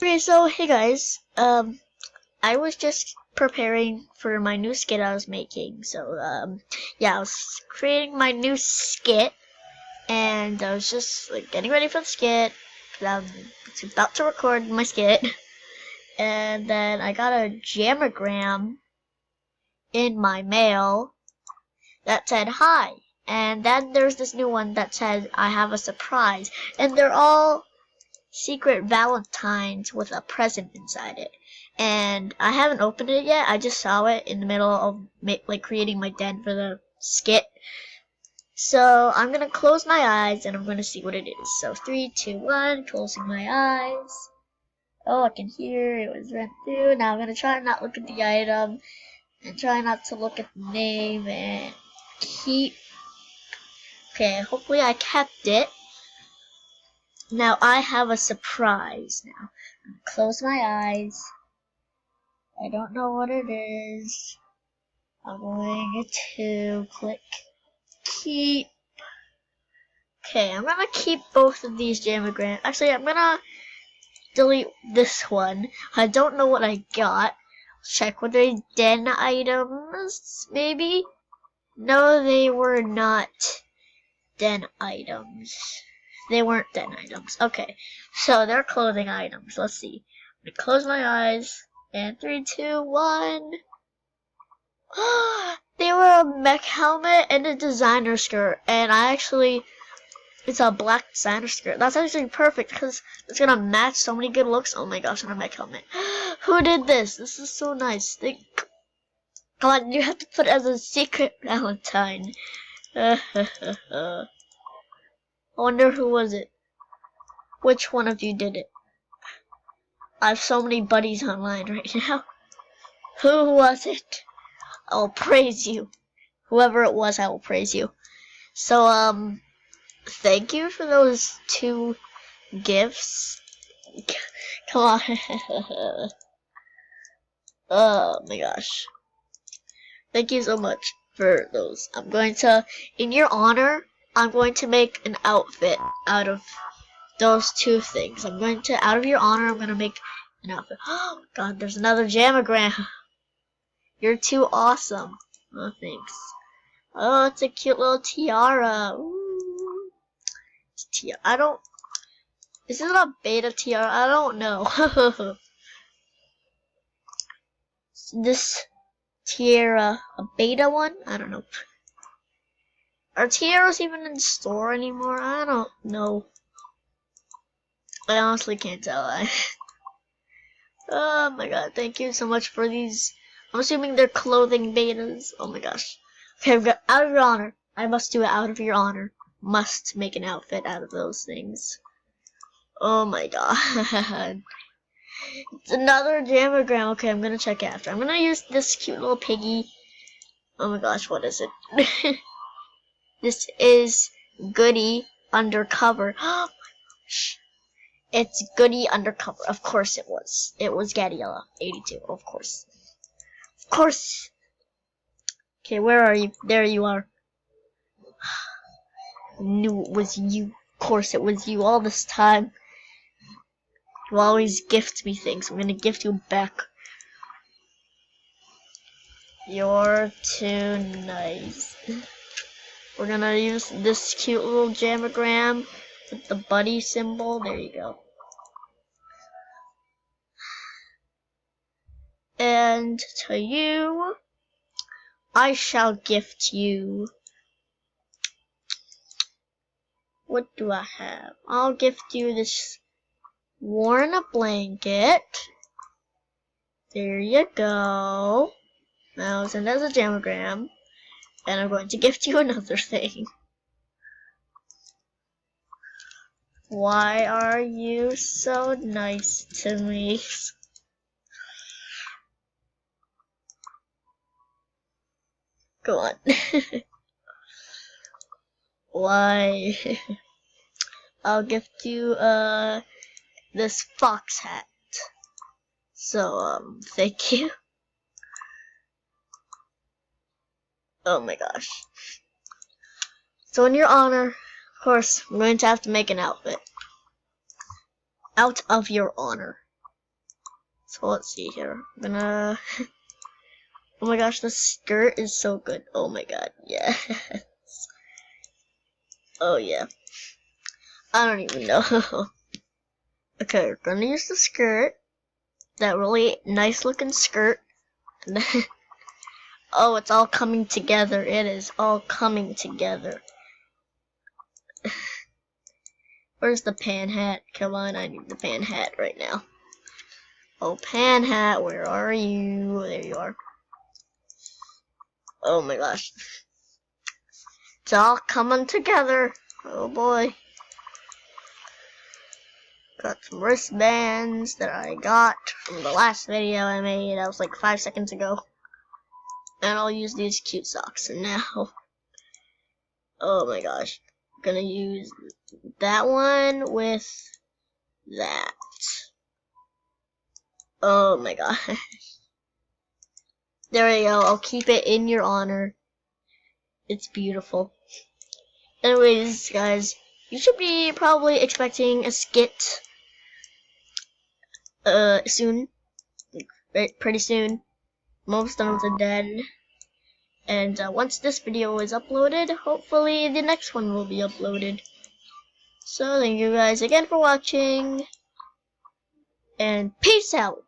Okay, so hey guys, I was just preparing for my new skit I was making. So yeah, I was creating my new skit, and I was just like getting ready for the skit. I'm about to record my skit, and then I got a jammergram in my mail that said hi. And then there's this new one that said I have a surprise, and they're all secret Valentines with a present inside it. And I haven't opened it yet. I just saw it in the middle of like creating my den for the skit. So I'm gonna close my eyes and I'm gonna see what it is. So 3, 2, 1, closing my eyes. Oh, I can hear it was rent through. Now I'm gonna try not look at the item and try not to look at the name and keep. Okay, hopefully I kept it. Now I have a surprise now. Close my eyes. I don't know what it is. I'm going to click keep. Okay, I'm gonna keep both of these jamograms. Actually, I'm gonna delete this one. I don't know what I got. Check were they den items, maybe? No, they were not den items. They weren't den items. Okay, so they're clothing items. Let's see. I'm gonna close my eyes. And 3, 2, 1. They were a mech helmet and a designer skirt. And it's a black designer skirt. That's actually perfect because it's gonna match so many good looks. Oh my gosh, on a mech helmet. Who did this? This is so nice. Come on, you have to put it as a secret Valentine. I wonder who was it? Which one of you did it? I have so many buddies online right now. Who was it? I will praise you. Whoever it was, I will praise you. So, thank you for those 2 gifts. Come on. Oh my gosh. Thank you so much for those. In your honor, I'm going to make an outfit out of those 2 things. Out of your honor, I'm going to make an outfit. Oh god, there's another jammogram. You're too awesome. Oh, thanks. Oh, it's a cute little tiara. Ooh. Is it a beta tiara? I don't know. This tiara, a beta one? I don't know. Are tiaras even in store anymore? I don't know. I honestly can't tell. Oh my god, thank you so much for these. I'm assuming they're clothing betas. Oh my gosh. Okay, I've got out of your honor. I must do it out of your honor. Must make an outfit out of those things. Oh my god. It's another jammogram. Okay, I'm gonna check after. I'm gonna use this cute little piggy. Oh my gosh, what is it? This is Goody Undercover. Oh my gosh. It's Goody Undercover. Of course it was. It was Gadiella 82. Of course. Of course. Okay, where are you? There you are. I knew it was you. Of course it was you all this time. You always gift me things. I'm gonna gift you back. You're too nice. We're gonna use this cute little jammogram with the buddy symbol. There you go. And to you, I shall gift you. What do I have? I'll gift you this worn blanket. There you go. Now send as a jammogram. And I'm going to gift you another thing. Why are you so nice to me? Go on. Why? I'll gift you this fox hat. So thank you. Oh my gosh. So in your honor, of course, I'm going to have to make an outfit. Out of your honor. So let's see here. I'm gonna. Oh my gosh, the skirt is so good. Oh my god, yeah. Oh yeah. I don't even know. Okay, we're gonna use the skirt. That really nice looking skirt. Oh, it's all coming together. It is all coming together. Where's the pan hat? Come on, I need the pan hat right now. Oh, pan hat, where are you? There you are. Oh my gosh. It's all coming together. Oh boy. Got some wristbands that I got from the last video I made. That was like 5 seconds ago. And I'll use these cute socks now. Oh my gosh. I'm gonna use that one with that. Oh my gosh. There we go. I'll keep it in your honor. It's beautiful. Anyways, guys, you should be probably expecting a skit soon. Right, pretty soon. Most of them are dead. And once this video is uploaded, hopefully the next one will be uploaded. So thank you guys again for watching, and peace out!